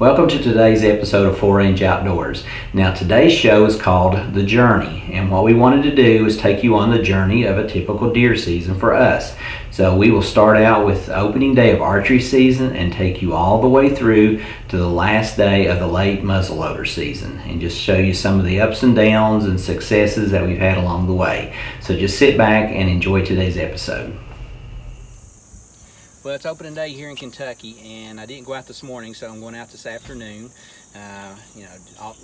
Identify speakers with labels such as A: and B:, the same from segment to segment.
A: Welcome to today's episode of 4-Inch Outdoors. Now today's show is called The Journey, and what we wanted to do is take you on the journey of a typical deer season for us. So we will start out with the opening day of archery season and take you all the way through to the last day of the late muzzleloader season and just show you some of the ups and downs and successes that we've had along the way. So just sit back and enjoy today's episode.
B: Well, it's opening day here in Kentucky, and I didn't go out this morning, so I'm going out this afternoon.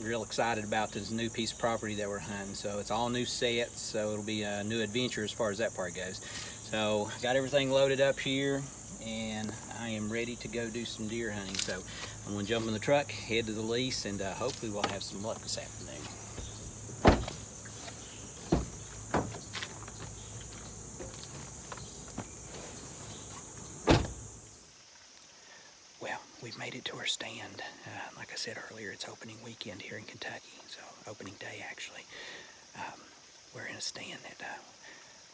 B: Real excited about this new piece of property that we're hunting. So it's all new sets, so it'll be a new adventure as far as that part goes. So got everything loaded up here, and I am ready to go do some deer hunting. So I'm going to jump in the truck, head to the lease, and hopefully we'll have some luck this afternoon. We've made it to our stand. Like I said earlier, it's opening weekend here in Kentucky, so opening day actually. We're in a stand that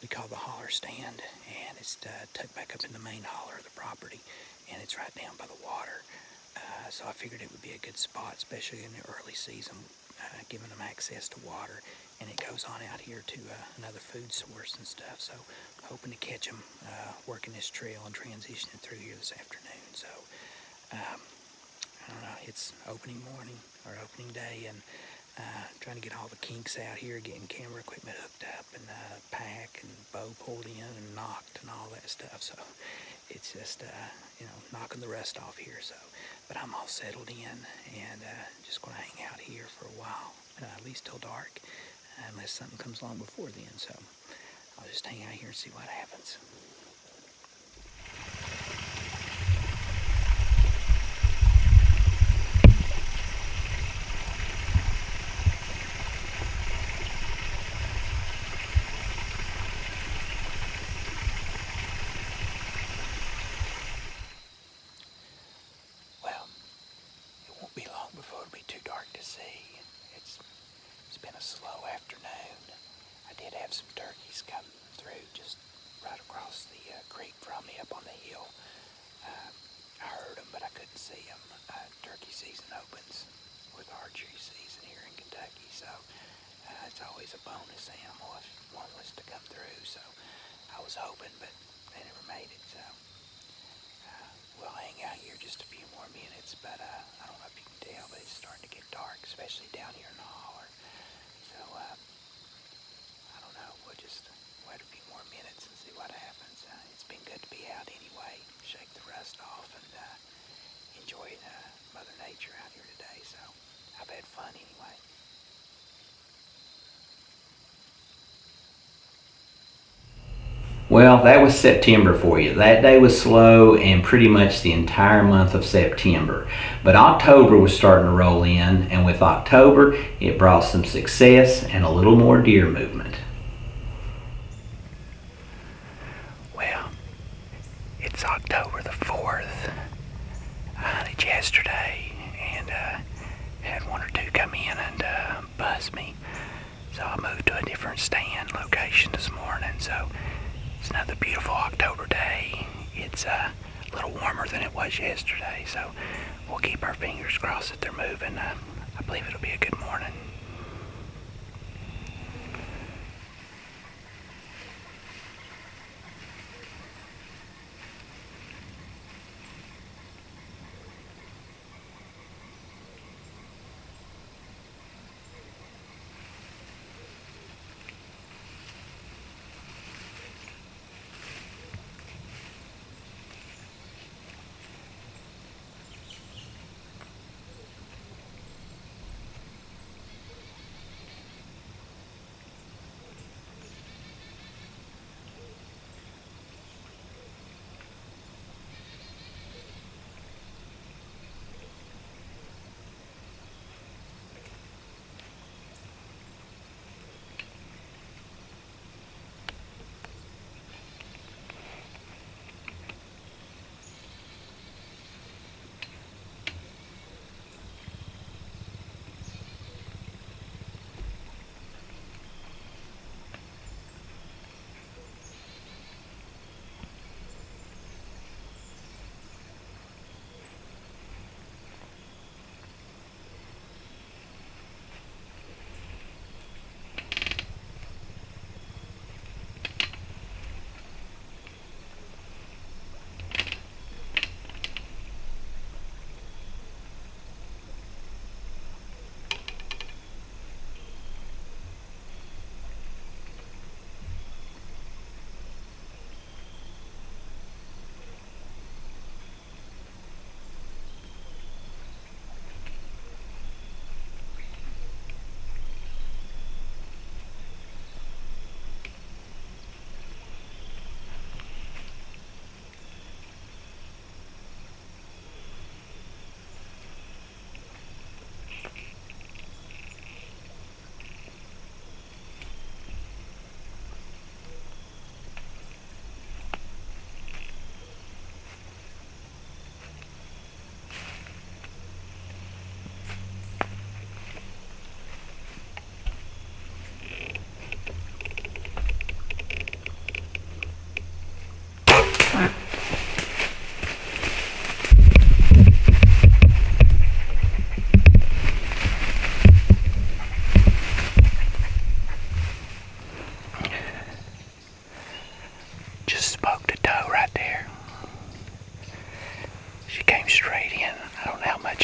B: we call the holler stand, and it's tucked back up in the main holler of the property, and it's right down by the water. So I figured it would be a good spot, especially in the early season, giving them access to water, and it goes on out here to another food source and stuff. So hoping to catch them working this trail and transitioning through here this afternoon. So I don't know, it's opening morning or opening day, and trying to get all the kinks out here, getting camera equipment hooked up and pack and bow pulled in and knocked and all that stuff. So it's just knocking the rust off here. So, but I'm all settled in and just going to hang out here for a while, at least till dark, unless something comes along before then. So I'll just hang out here and see what happens. Before it'll be too dark to see. It's been a slow afternoon. I did have some turkeys come through just right across the creek from me up on the hill. I heard them, but I couldn't see them. Turkey season opens with archery season here in Kentucky, so it's always a bonus animal if one was to come through. So I was hoping, but they never made it. So we'll hang out here just a few more minutes, but I don't know if you can tell, but it's starting to get dark, especially down here in the holler. So I don't know, we'll just wait a few more minutes and see what happens. It's been good to be out anyway, shake the rust off and enjoy Mother Nature out here today. So I've had fun anyway.
A: Well, that was September for you. That day was slow and pretty much the entire month of September. But October was starting to roll in, and with October, it brought some success and a little more deer movement.
B: Well, it's October the 4th. I hunted yesterday and had one or two come in and buzz me. So I moved to a different stand location this morning. So it's another beautiful October day. It's a little warmer than it was yesterday, so we'll keep our fingers crossed that they're moving. I believe it'll be a good morning.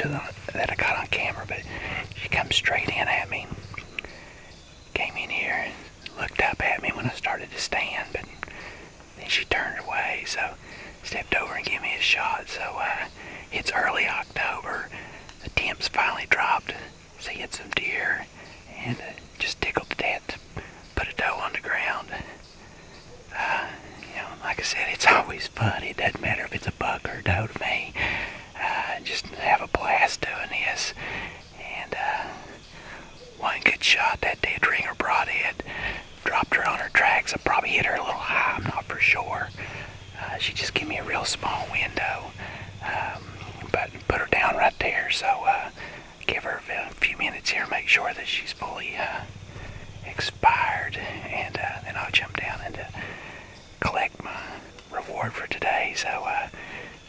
B: footage that I got on camera, but she come straight in at me. Came in here and looked up at me when I started to stand, but then she turned away, so stepped over and gave me a shot. So it's early October. The temps finally dropped, seeing some deer, and just tickled to death to put a doe on the ground. Like I said, it's always fun. It doesn't matter if it's a buck or a doe to me. Just have a blast doing this. And one good shot, that dead ringer broadhead, dropped her on her tracks. I probably hit her a little high, I'm not for sure. She just gave me a real small window, but put her down right there. So give her a few minutes here, make sure that she's fully expired, and then I'll jump down and collect my reward for today. So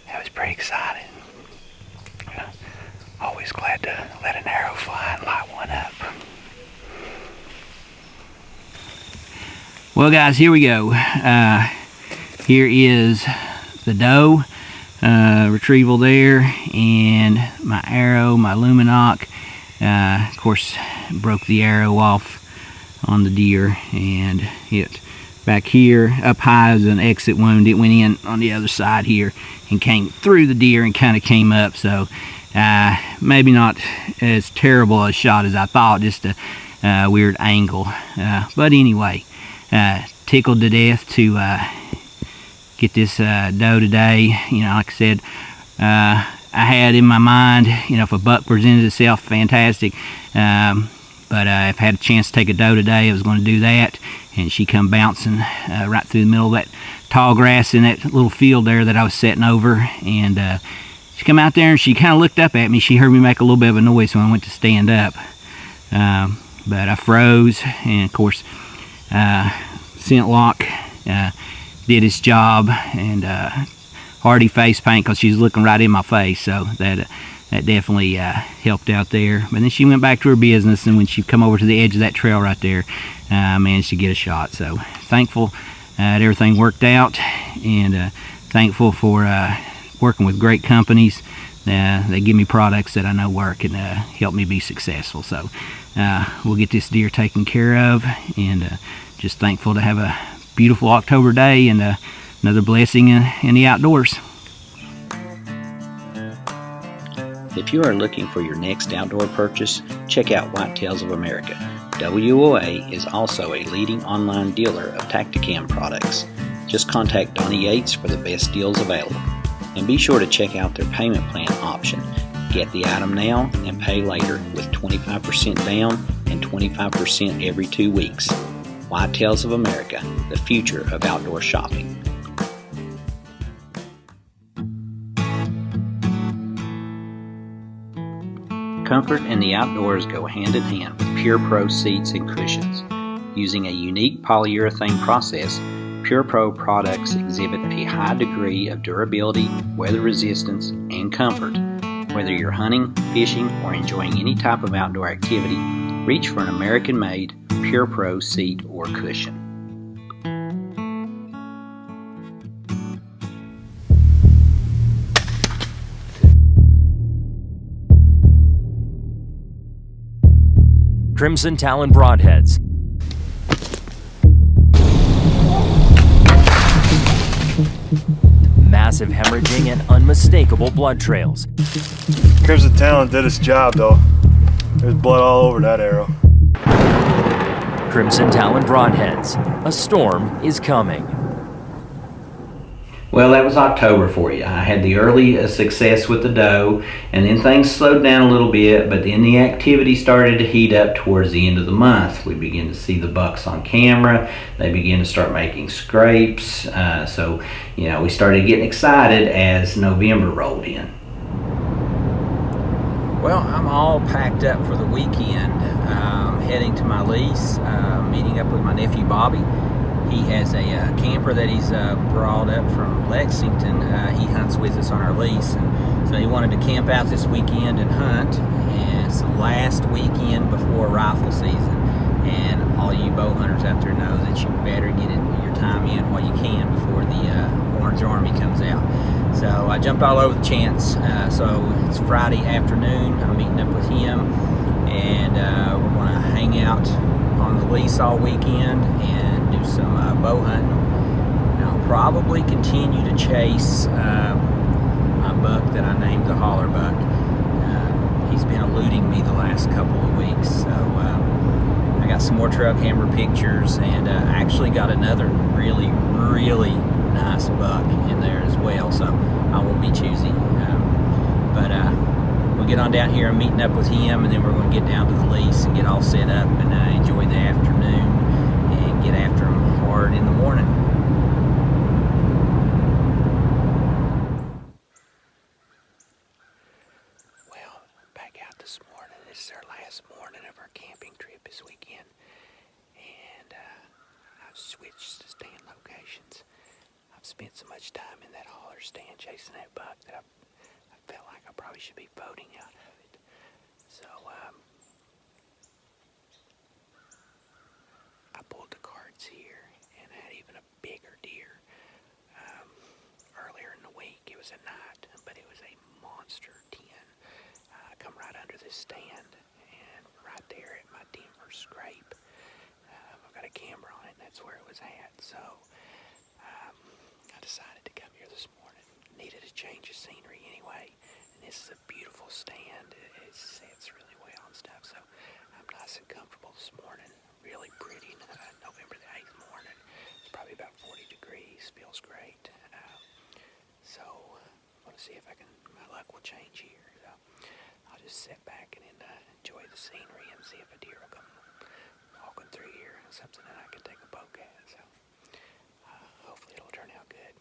B: that was pretty exciting. Always glad to let an arrow fly and light one up. Well, guys, here we go. Here is the doe retrieval there, and my arrow, my Luminoc. Of course, broke the arrow off on the deer, and it back here up high is an exit wound. It went in on the other side here and came through the deer and kind of came up. So maybe not as terrible a shot as I thought, just a weird angle. But anyway, tickled to death to get this doe today. Like I said, I had in my mind, if a buck presented itself, fantastic. But if I had a chance to take a doe today, I was going to do that. And she come bouncing right through the middle of that tall grass in that little field there that I was setting over. And she come out there and she kind of looked up at me. She heard me make a little bit of a noise when I went to stand up. But I froze, and of course, scent lock did its job, and hardy face paint, because she's looking right in my face. So that definitely helped out there. But then she went back to her business, and when she come over to the edge of that trail right there, I managed to get a shot. So thankful that everything worked out, and thankful for working with great companies. They give me products that I know work and help me be successful. So we'll get this deer taken care of, and just thankful to have a beautiful October day and another blessing in the outdoors.
A: If you are looking for your next outdoor purchase, check out Whitetails of America. WOA is also a leading online dealer of Tactacam products. Just contact Donnie Yates for the best deals available. And be sure to check out their payment plan option. Get the item now and pay later with 25% down and 25% every 2 weeks. Whitetails of America, the future of outdoor shopping. Comfort and the outdoors go hand in hand with Pure Pro seats and cushions. Using a unique polyurethane process, Pure Pro products exhibit a high degree of durability, weather resistance, and comfort. Whether you're hunting, fishing, or enjoying any type of outdoor activity, reach for an American-made Pure Pro seat or cushion.
C: Crimson Talon broadheads. Massive hemorrhaging and unmistakable blood trails.
D: Crimson Talon did its job, though. There's blood all over that arrow.
C: Crimson Talon broadheads. A storm is coming.
A: Well, that was October for you. I had the early success with the doe, and then things slowed down a little bit, but then the activity started to heat up towards the end of the month. We began to see the bucks on camera. They began to start making scrapes. So, we started getting excited as November rolled in.
B: Well, I'm all packed up for the weekend, heading to my lease, meeting up with my nephew Bobby. He has a camper that he's brought up from Lexington. He hunts with us on our lease, and so he wanted to camp out this weekend and hunt. And it's the last weekend before rifle season, and all you bow hunters out there know that you better get your time in while you can before the Orange Army comes out. So I jumped all over the chance. So it's Friday afternoon. I'm meeting up with him, and we're going to hang out on the lease all weekend and do some bow hunting. And I'll probably continue to chase my buck that I named the holler buck. He's been eluding me the last couple of weeks, so I got some more trail camera pictures, and actually got another really nice buck in there as well, so I won't be choosy. But we'll get on down here and meeting up with him, and then we're going to get down to the lease and get all set up and enjoy the afternoon and get after him hard in the morning. Well, back out this morning. This is our last morning of our camping trip this weekend, and I've switched to stand locations. I've spent so much time in that holler stand chasing that buck that I felt like I probably should be boating out of it. So I pulled the cards here and had even a bigger deer. Earlier in the week, it was a night, but it was a monster 10. Come right under this stand, and right there at my Denver scrape, I've got a camera on it, and that's where it was at. So I decided to come here this morning. Needed a change of scenery anyway, and this is a beautiful stand. It sets really well and stuff, so I'm nice and comfortable this morning. Really pretty November the 8th morning. It's probably about 40 degrees. Feels great. So I want to see if my luck will change here. So I'll just sit back and enjoy the scenery and see if a deer will come walking through here. Something that I can take a poke at. So hopefully it'll turn out good.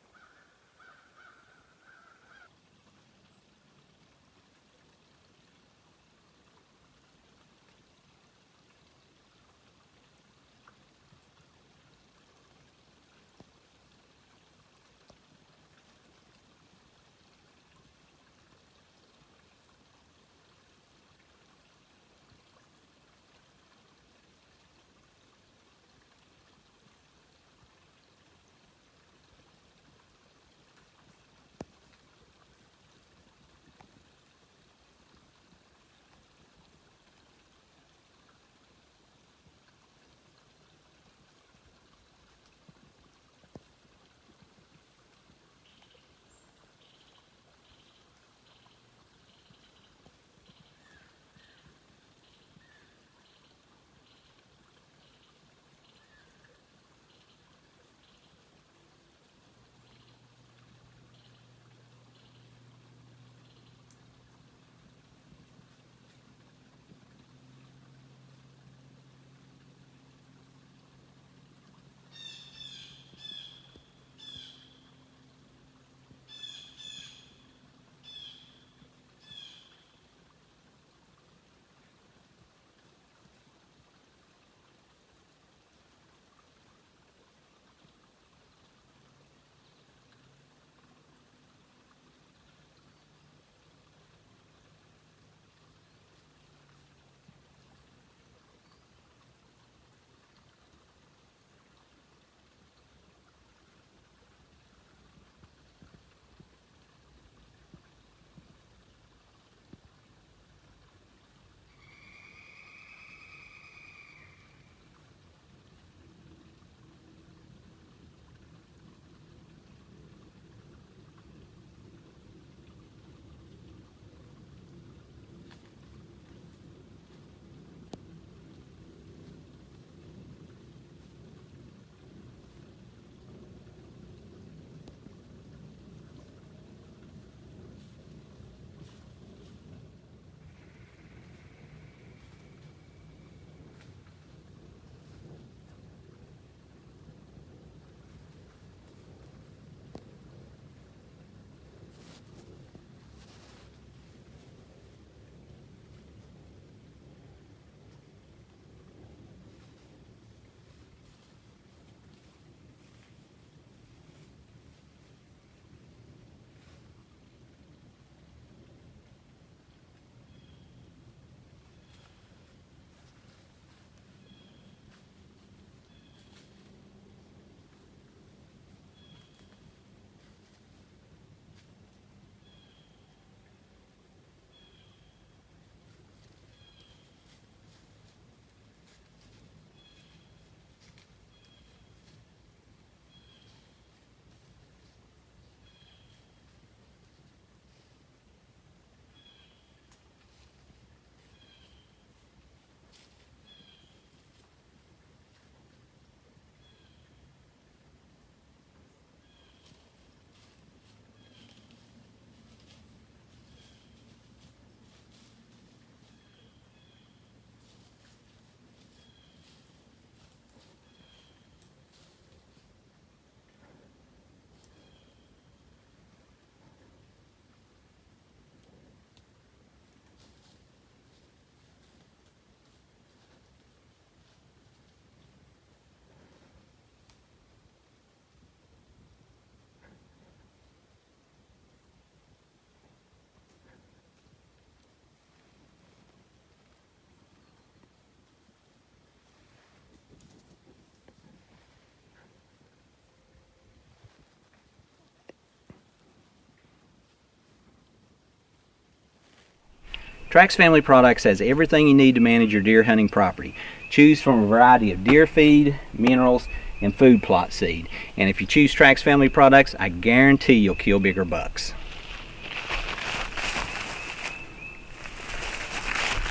B: Trax Family Products has everything you need to manage your deer hunting property. Choose from a variety of deer feed, minerals, and food plot seed. And if you choose Trax Family Products, I guarantee you'll kill bigger bucks.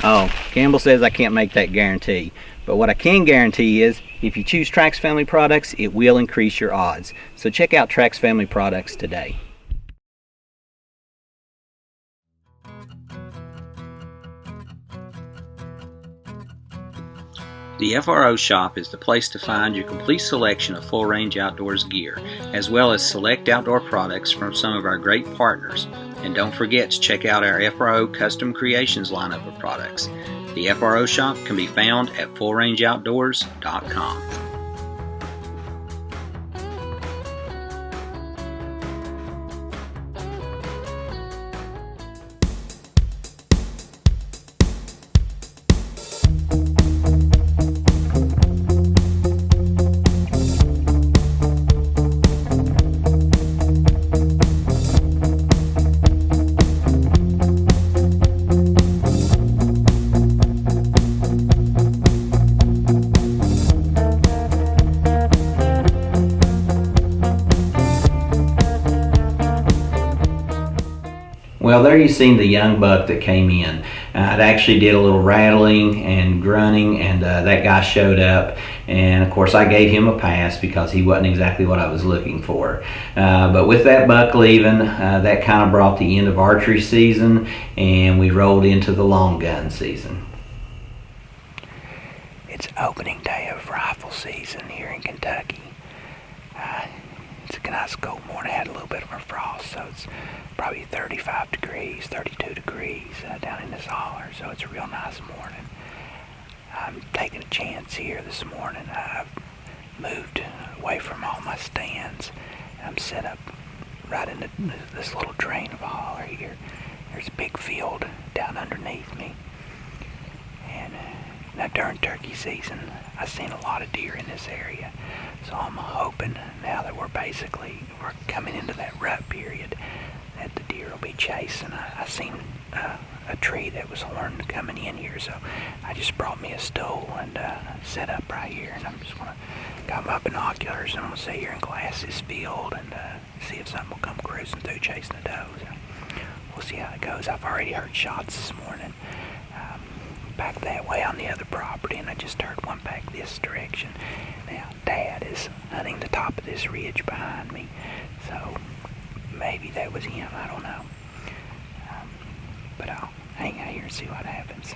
B: Oh, Campbell says I can't make that guarantee. But what I can guarantee is, if you choose Trax Family Products, it will increase your odds. So check out Trax Family Products today. The FRO Shop is the place to find your complete selection of full-range outdoors gear, as well as select outdoor products from some of our great partners. And don't forget to check out our FRO Custom Creations lineup of products. The FRO Shop can be found at fullrangeoutdoors.com.
A: Well, there you've seen the young buck that came in. It actually did a little rattling and grunting, and that guy showed up. And of course, I gave him a pass because he wasn't exactly what I was looking for. But with that buck leaving, that kind of brought the end of archery season, and we rolled into the long gun season.
B: It's opening day of rifle season here in Kentucky. It's a nice cold morning. I had a little bit of a frost, so it's probably 35 degrees, 32 degrees down in this holler, so it's a real nice morning. I'm taking a chance here this morning. I've moved away from all my stands. I'm set up right in this little drain of a holler here. There's a big field down underneath me. And now during turkey season, I've seen a lot of deer in this area. So I'm hoping now that we're coming into that rut period that the deer will be chasing. I seen a tree that was horned coming in here, so I just brought me a stool and set up right here, and I'm just gonna got my binoculars and I'm gonna sit here and glass this field and see if something will come cruising through chasing the doe. So we'll see how it goes. I've already heard shots this morning back that way on the other property, and I just heard one back this direction. Now Dad is hunting the top of this ridge behind me, so maybe that was him, I don't know. But I'll hang out here and see what happens.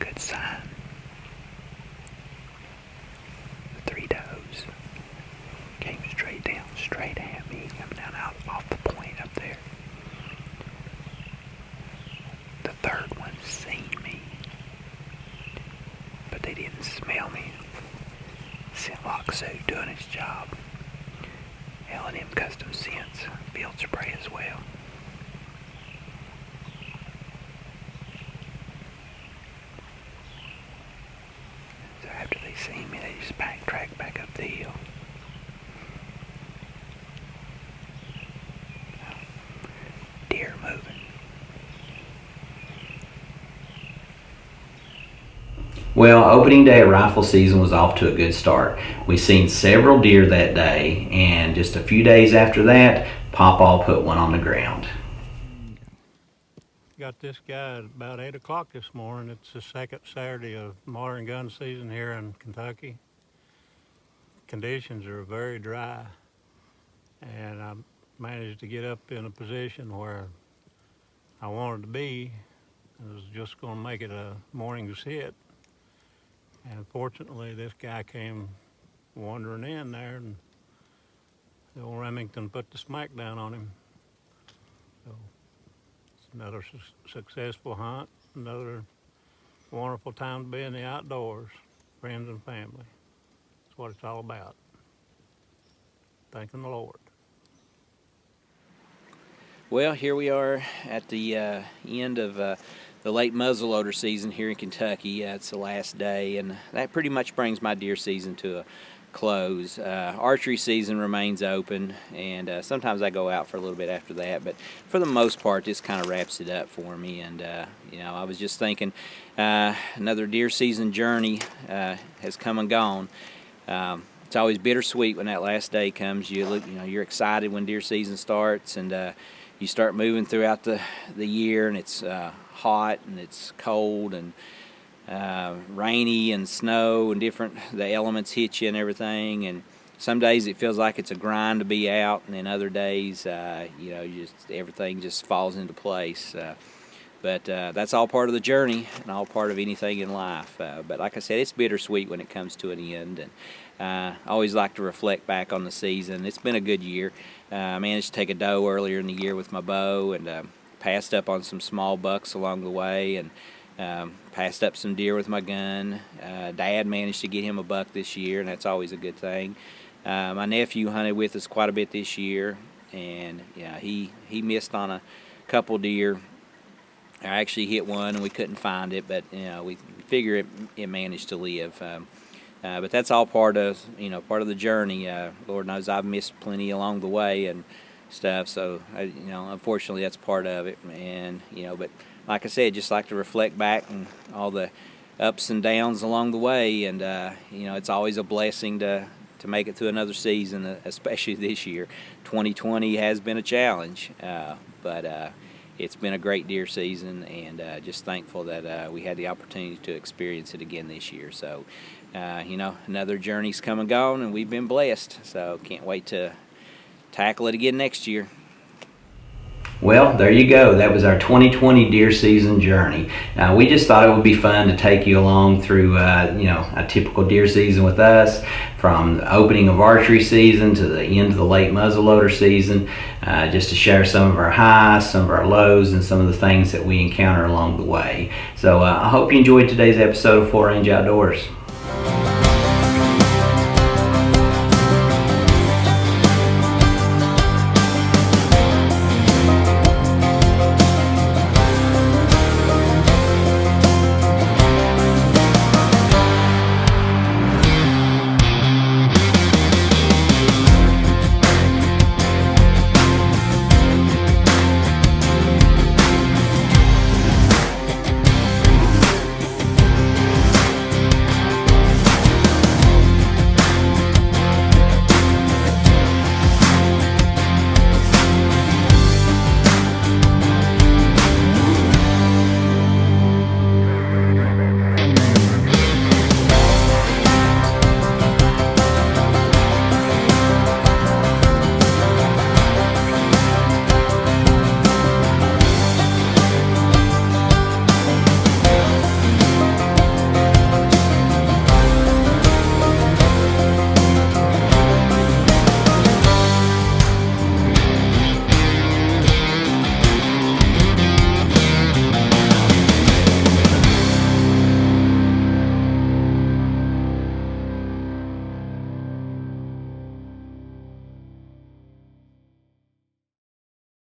A: good sign. The 3 does came straight down, straight at me, coming down out off the point up there. The third one seen me, but they didn't smell me. Scent suit doing its job. L&M Custom Scents field spray as well. So after they see me, they just backtrack back up the hill. Deer moving. Well, opening day of rifle season was off to a good start. We seen several deer that day, and just a few days after that, Pawpaw put one on the ground.
E: Got this guy at about 8 o'clock this morning. It's the second Saturday of modern gun season here in Kentucky. Conditions are very dry, and I managed to get up in a position where I wanted to be. I was just going to make it a morning's hit. And fortunately, this guy came wandering in there, and the old Remington put the smack down on him. So it's another successful hunt, another wonderful time to be in the outdoors, friends and family. That's what it's all about. Thanking the Lord.
B: Well, here we are at the end of the late muzzleloader season here in Kentucky. It's the last day, and that pretty much brings my deer season to a close. Archery season remains open, and sometimes I go out for a little bit after that, but for the most part, this kind of wraps it up for me. And I was just thinking, another deer season journey has come and gone. It's always bittersweet when that last day comes. You're excited when deer season starts, and you start moving throughout the year, and it's hot and it's cold and rainy and snow and the elements hit you and everything. And some days it feels like it's a grind to be out, and then other days, everything just falls into place. But that's all part of the journey and all part of anything in life. But like I said, it's bittersweet when it comes to an end. And I always like to reflect back on the season. It's been a good year. I managed to take a doe earlier in the year with my bow, and passed up on some small bucks along the way, and passed up some deer with my gun. Dad managed to get him a buck this year, and that's always a good thing. My nephew hunted with us quite a bit this year, and he missed on a couple deer. I actually hit one and we couldn't find it, but we figure it managed to live. But that's all part of the journey. Lord knows I've missed plenty along the way and stuff. So unfortunately that's part of it. And but like I said, just like to reflect back and all the ups and downs along the way. And it's always a blessing to make it through another season, especially this year. 2020 has been a challenge, but it's been a great deer season, and just thankful that we had the opportunity to experience it again this year. So, another journey's come and gone, and we've been blessed. So, can't wait to tackle it again next year.
A: Well, there you go. That was our 2020 deer season journey. We just thought it would be fun to take you along through, a typical deer season with us, from the opening of archery season to the end of the late muzzleloader season, just to share some of our highs, some of our lows, and some of the things that we encounter along the way. So I hope you enjoyed today's episode of 4 Range Outdoors.